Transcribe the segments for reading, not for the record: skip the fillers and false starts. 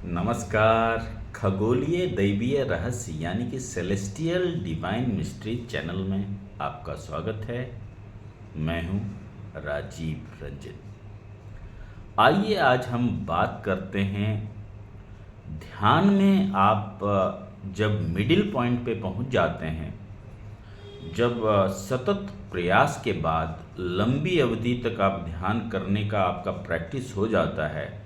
नमस्कार। खगोलीय दैवीय रहस्य यानी कि सेलेस्टियल डिवाइन मिस्ट्री चैनल में आपका स्वागत है। मैं हूं राजीव रंजन। आइए आज हम बात करते हैं ध्यान में। आप जब मिडिल पॉइंट पे पहुंच जाते हैं, जब सतत प्रयास के बाद लंबी अवधि तक आप ध्यान करने का आपका प्रैक्टिस हो जाता है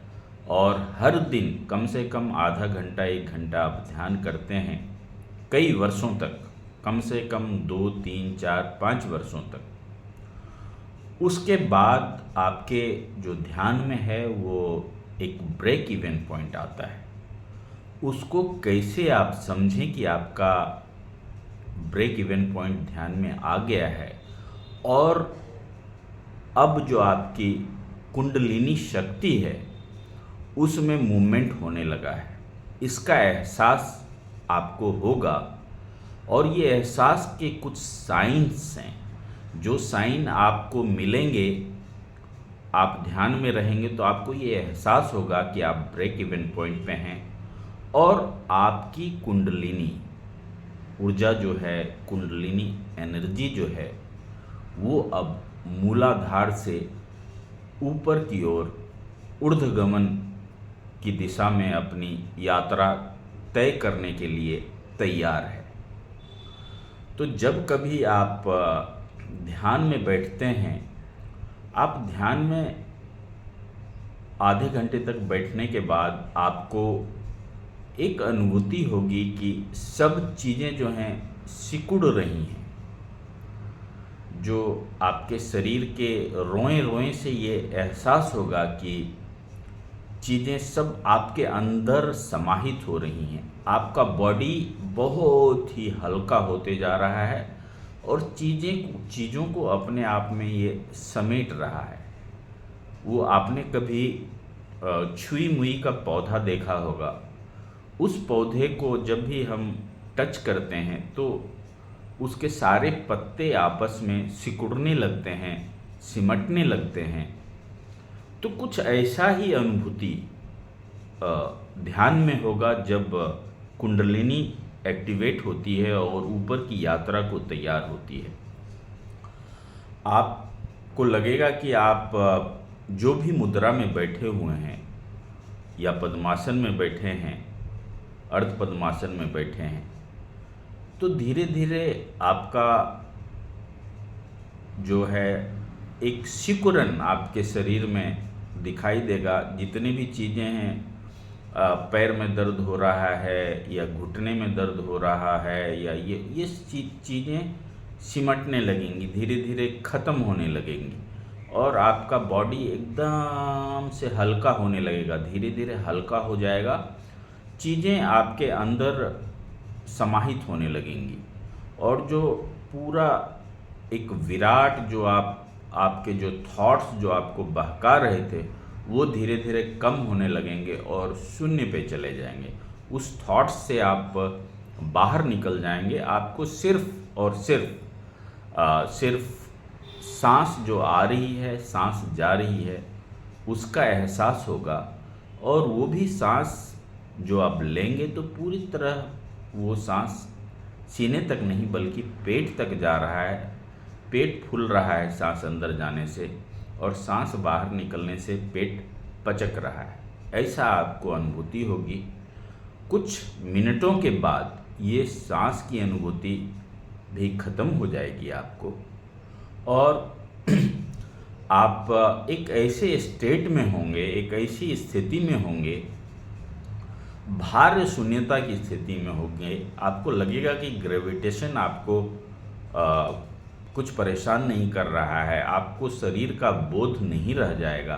और हर दिन कम से कम आधा घंटा 1 घंटा आप ध्यान करते हैं, कई वर्षों तक, कम से कम 2 3 4 5 वर्षों तक, उसके बाद आपके जो ध्यान में है वो एक ब्रेक इवन पॉइंट आता है। उसको कैसे आप समझें कि आपका ब्रेक इवन पॉइंट ध्यान में आ गया है और अब जो आपकी कुंडलिनी शक्ति है उसमें मूवमेंट होने लगा है, इसका एहसास आपको होगा। और ये एहसास के कुछ साइंस हैं, जो साइन आपको मिलेंगे। आप ध्यान में रहेंगे तो आपको ये एहसास होगा कि आप ब्रेक इवन पॉइंट पे हैं और आपकी कुंडलिनी ऊर्जा जो है, कुंडलिनी एनर्जी जो है, वो अब मूलाधार से ऊपर की ओर ऊर्ध्वगमन की दिशा में अपनी यात्रा तय करने के लिए तैयार है। तो जब कभी आप ध्यान में बैठते हैं, आप ध्यान में आधे घंटे तक बैठने के बाद आपको एक अनुभूति होगी कि सब चीज़ें जो हैं सिकुड़ रही हैं। जो आपके शरीर के रोए-रोए से ये एहसास होगा कि चीज़ें सब आपके अंदर समाहित हो रही हैं। आपका बॉडी बहुत ही हल्का होते जा रहा है और चीज़ों को अपने आप में ये समेट रहा है। वो आपने कभी छुई मुई का पौधा देखा होगा। उस पौधे को जब भी हम टच करते हैं तो उसके सारे पत्ते आपस में सिकुड़ने लगते हैं, सिमटने लगते हैं। तो कुछ ऐसा ही अनुभूति ध्यान में होगा जब कुंडलिनी एक्टिवेट होती है और ऊपर की यात्रा को तैयार होती है। आपको लगेगा कि आप जो भी मुद्रा में बैठे हुए हैं या पद्मासन में बैठे हैं, अर्ध पद्मासन में बैठे हैं, तो धीरे धीरे आपका जो है एक सिकुड़न आपके शरीर में दिखाई देगा। जितनी भी चीज़ें हैं, पैर में दर्द हो रहा है या घुटने में दर्द हो रहा है, या ये चीज़ें सिमटने लगेंगी, धीरे धीरे ख़त्म होने लगेंगी और आपका बॉडी एकदम से हल्का होने लगेगा, धीरे धीरे हल्का हो जाएगा। चीज़ें आपके अंदर समाहित होने लगेंगी और जो पूरा एक विराट जो आपके जो थॉट्स जो आपको बहका रहे थे वो धीरे धीरे कम होने लगेंगे और शून्य पे चले जाएंगे। उस थॉट्स से आप बाहर निकल जाएंगे। आपको सिर्फ और सिर्फ सांस जो आ रही है, सांस जा रही है, उसका एहसास होगा। और वो भी सांस जो आप लेंगे तो पूरी तरह वो सांस सीने तक नहीं बल्कि पेट तक जा रहा है। पेट फूल रहा है सांस अंदर जाने से और सांस बाहर निकलने से पेट पचक रहा है, ऐसा आपको अनुभूति होगी। कुछ मिनटों के बाद ये सांस की अनुभूति भी ख़त्म हो जाएगी आपको और आप एक ऐसे स्टेट में होंगे, एक ऐसी स्थिति में होंगे, भार शून्यता की स्थिति में होंगे। आपको लगेगा कि ग्रेविटेशन आपको कुछ परेशान नहीं कर रहा है, आपको शरीर का बोध नहीं रह जाएगा।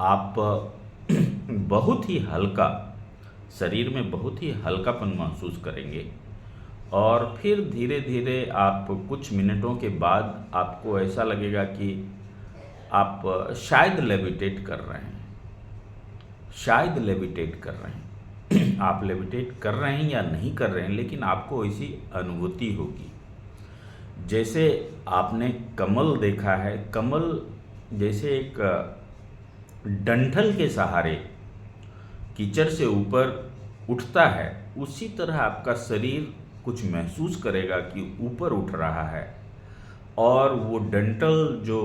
आप बहुत ही हल्का, शरीर में बहुत ही हल्कापन महसूस करेंगे और फिर धीरे धीरे आप कुछ मिनटों के बाद आपको ऐसा लगेगा कि आप शायद लेविटेट कर रहे हैं, शायद लेविटेट कर रहे हैं। आप लेविटेट कर रहे हैं या नहीं कर रहे हैं, लेकिन आपको ऐसी अनुभूति होगी। जैसे आपने कमल देखा है, कमल जैसे एक डंठल के सहारे कीचड़ से ऊपर उठता है, उसी तरह आपका शरीर कुछ महसूस करेगा कि ऊपर उठ रहा है। और वो डंठल जो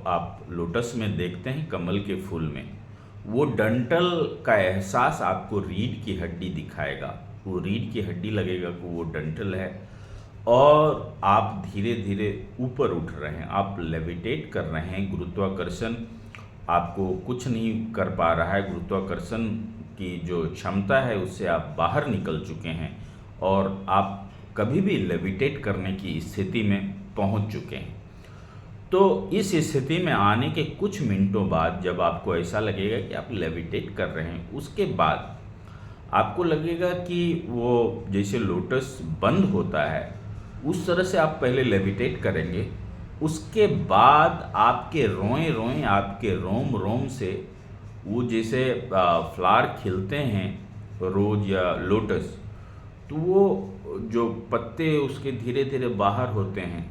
आप लोटस में देखते हैं कमल के फूल में, वो डंठल का एहसास आपको रीढ़ की हड्डी दिखाएगा। वो रीढ़ की हड्डी लगेगा कि वो डंठल है और आप धीरे धीरे ऊपर उठ रहे हैं, आप लेविटेट कर रहे हैं। गुरुत्वाकर्षण आपको कुछ नहीं कर पा रहा है, गुरुत्वाकर्षण की जो क्षमता है उससे आप बाहर निकल चुके हैं और आप कभी भी लेविटेट करने की स्थिति में पहुंच चुके हैं। तो इस स्थिति में आने के कुछ मिनटों बाद जब आपको ऐसा लगेगा कि आप लेविटेट कर रहे हैं, उसके बाद आपको लगेगा कि वो जैसे लोटस बंद होता है उस तरह से आप पहले लेविटेट करेंगे। उसके बाद आपके रोए रोए, आपके रोम रोम से वो जैसे फ्लावर खिलते हैं रोज या लोटस, तो वो जो पत्ते उसके धीरे धीरे बाहर होते हैं,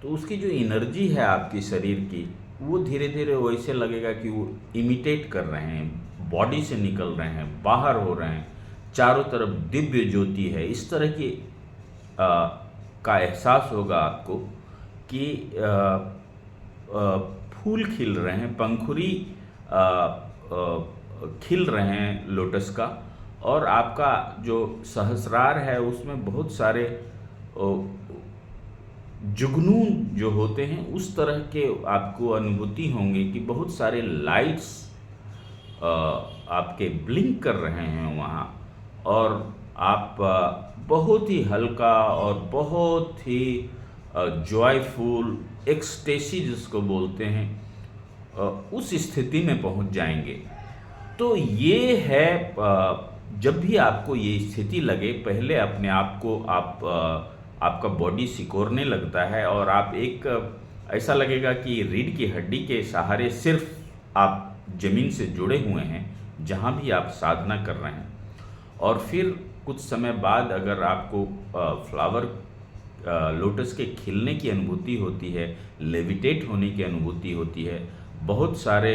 तो उसकी जो एनर्जी है आपकी शरीर की, वो धीरे धीरे वैसे लगेगा कि वो इमिटेट कर रहे हैं, बॉडी से निकल रहे हैं, बाहर हो रहे हैं, चारों तरफ दिव्य ज्योति है। इस तरह की का एहसास होगा आपको कि फूल खिल रहे हैं, पंखुड़ी खिल रहे हैं लोटस का, और आपका जो सहस्रार है उसमें बहुत सारे जुगनू जो होते हैं उस तरह के आपको अनुभूति होंगे कि बहुत सारे लाइट्स आपके ब्लिंक कर रहे हैं वहाँ, और आप बहुत ही हल्का और बहुत ही जॉयफुल एक्सटेसी जिसको बोलते हैं, उस स्थिति में पहुँच जाएंगे। तो ये है, जब भी आपको ये स्थिति लगे, पहले अपने आप को आपका बॉडी सिकोड़ने लगता है और आप एक ऐसा लगेगा कि रीढ़ की हड्डी के सहारे सिर्फ आप ज़मीन से जुड़े हुए हैं जहाँ भी आप साधना कर रहे हैं। और फिर कुछ समय बाद अगर आपको फ्लावर लोटस के खिलने की अनुभूति होती है, लेविटेट होने की अनुभूति होती है, बहुत सारे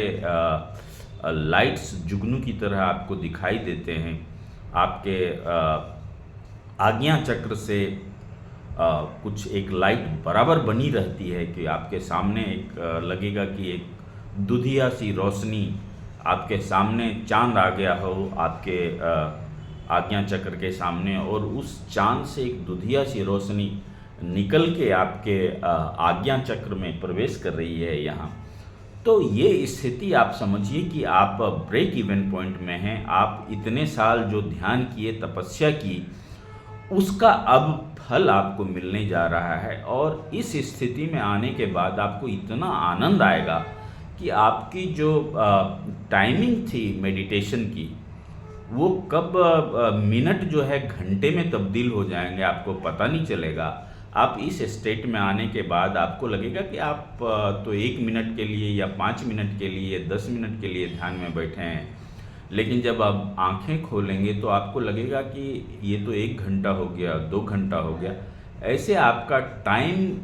लाइट्स जुगनू की तरह आपको दिखाई देते हैं, आपके आज्ञा चक्र से कुछ एक लाइट बराबर बनी रहती है कि आपके सामने एक लगेगा कि एक दुधिया सी रोशनी, आपके सामने चांद आ गया हो आपके आज्ञा चक्र के सामने, और उस चांद से एक दुधिया सी रोशनी निकल के आपके आज्ञा चक्र में प्रवेश कर रही है यहाँ। तो ये स्थिति आप समझिए कि आप ब्रेक इवन पॉइंट में हैं। आप इतने साल जो ध्यान किए, तपस्या की, उसका अब फल आपको मिलने जा रहा है। और इस स्थिति में आने के बाद आपको इतना आनंद आएगा कि आपकी जो टाइमिंग थी मेडिटेशन की, वो कब मिनट जो है घंटे में तब्दील हो जाएंगे, आपको पता नहीं चलेगा। आप इस स्टेट में आने के बाद आपको लगेगा कि आप तो 1 मिनट के लिए या 5 मिनट के लिए, 10 मिनट के लिए ध्यान में बैठे हैं, लेकिन जब आप आंखें खोलेंगे तो आपको लगेगा कि ये तो 1 घंटा हो गया, 2 घंटा हो गया। ऐसे आपका टाइम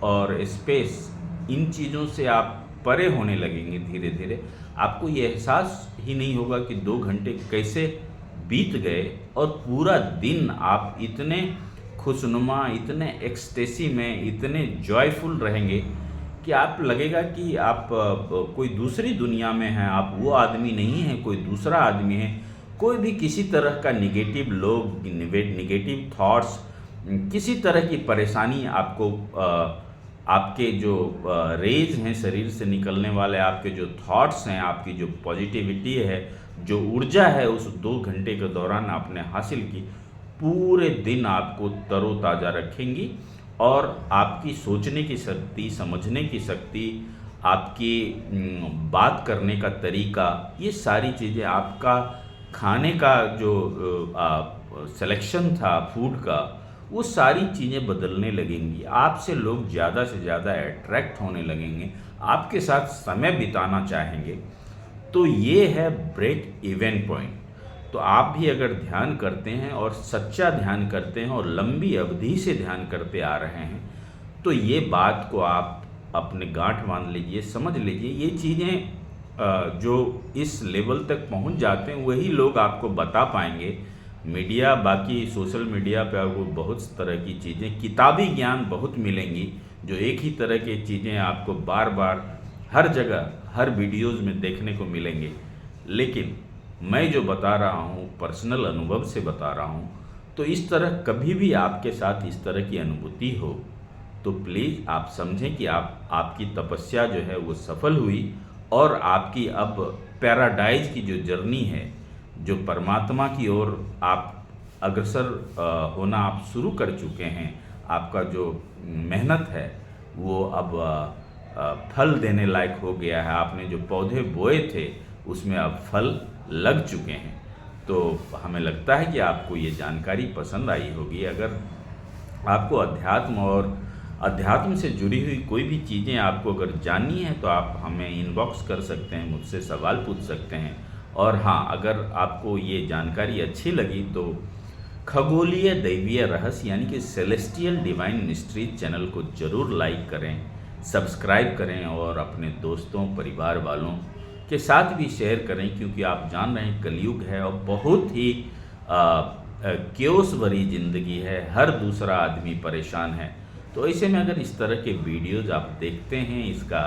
और स्पेस, इन चीज़ों से आप परे होने लगेंगे धीरे धीरे। आपको ये एहसास ही नहीं होगा कि 2 घंटे कैसे बीत गए, और पूरा दिन आप इतने खुशनुमा, इतने एक्सटेसी में, इतने जॉयफुल रहेंगे कि आप लगेगा कि आप कोई दूसरी दुनिया में हैं। आप वो आदमी नहीं हैं, कोई दूसरा आदमी है। कोई भी किसी तरह का निगेटिव लोग, निगेटिव थॉट्स, किसी तरह की परेशानी आपको आपके जो रेज हैं शरीर से निकलने वाले, आपके जो थॉट्स हैं, आपकी जो पॉजिटिविटी है, जो ऊर्जा है उस 2 घंटे के दौरान आपने हासिल की, पूरे दिन आपको तरोताज़ा रखेंगी। और आपकी सोचने की शक्ति, समझने की शक्ति, आपकी बात करने का तरीका, ये सारी चीज़ें, आपका खाने का जो सिलेक्शन था फूड का, वो सारी चीज़ें बदलने लगेंगी। आपसे लोग ज़्यादा से ज़्यादा अट्रैक्ट होने लगेंगे, आपके साथ समय बिताना चाहेंगे। तो ये है ब्रेक इवन पॉइंट। तो आप भी अगर ध्यान करते हैं और सच्चा ध्यान करते हैं और लंबी अवधि से ध्यान करते आ रहे हैं, तो ये बात को आप अपने गांठ बांध लीजिए, समझ लीजिए। ये चीज़ें जो इस लेवल तक पहुंच जाते हैं वही लोग आपको बता पाएंगे। मीडिया, बाकी सोशल मीडिया पे आपको बहुत तरह की चीज़ें, किताबी ज्ञान बहुत मिलेंगी, जो एक ही तरह की चीज़ें आपको बार बार हर जगह हर वीडियोज़ में देखने को मिलेंगे। लेकिन मैं जो बता रहा हूँ पर्सनल अनुभव से बता रहा हूँ, तो इस तरह कभी भी आपके साथ इस तरह की अनुभूति हो तो प्लीज़ आप समझें कि आपकी तपस्या जो है वो सफल हुई और आपकी अब पैराडाइज की जो जर्नी है, जो परमात्मा की ओर आप अग्रसर होना आप शुरू कर चुके हैं। आपका जो मेहनत है वो अब फल देने लायक हो गया है। आपने जो पौधे बोए थे उसमें अब फल लग चुके हैं। तो हमें लगता है कि आपको ये जानकारी पसंद आई होगी। अगर आपको अध्यात्म से जुड़ी हुई कोई भी चीज़ें आपको अगर जाननी है तो आप हमें इनबॉक्स कर सकते हैं, मुझसे सवाल पूछ सकते हैं। और हाँ, अगर आपको ये जानकारी अच्छी लगी तो खगोलीय दैवीय रहस्य यानी कि सेलेस्टियल डिवाइन मिस्ट्रीज चैनल को ज़रूर लाइक करें, सब्सक्राइब करें और अपने दोस्तों परिवार वालों के साथ भी शेयर करें, क्योंकि आप जान रहे हैं कलयुग है और बहुत ही क्योस भरी ज़िंदगी है, हर दूसरा आदमी परेशान है। तो ऐसे में अगर इस तरह के वीडियोज़ आप देखते हैं, इसका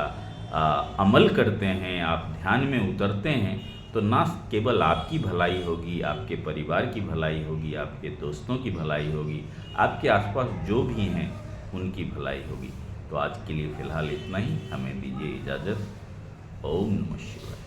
अमल करते हैं, आप ध्यान में उतरते हैं, तो ना केवल आपकी भलाई होगी, आपके परिवार की भलाई होगी, आपके दोस्तों की भलाई होगी, आपके आसपास जो भी हैं उनकी भलाई होगी। तो आज के लिए फ़िलहाल इतना ही, हमें दीजिए इजाज़त। ओम नमः शिवाय।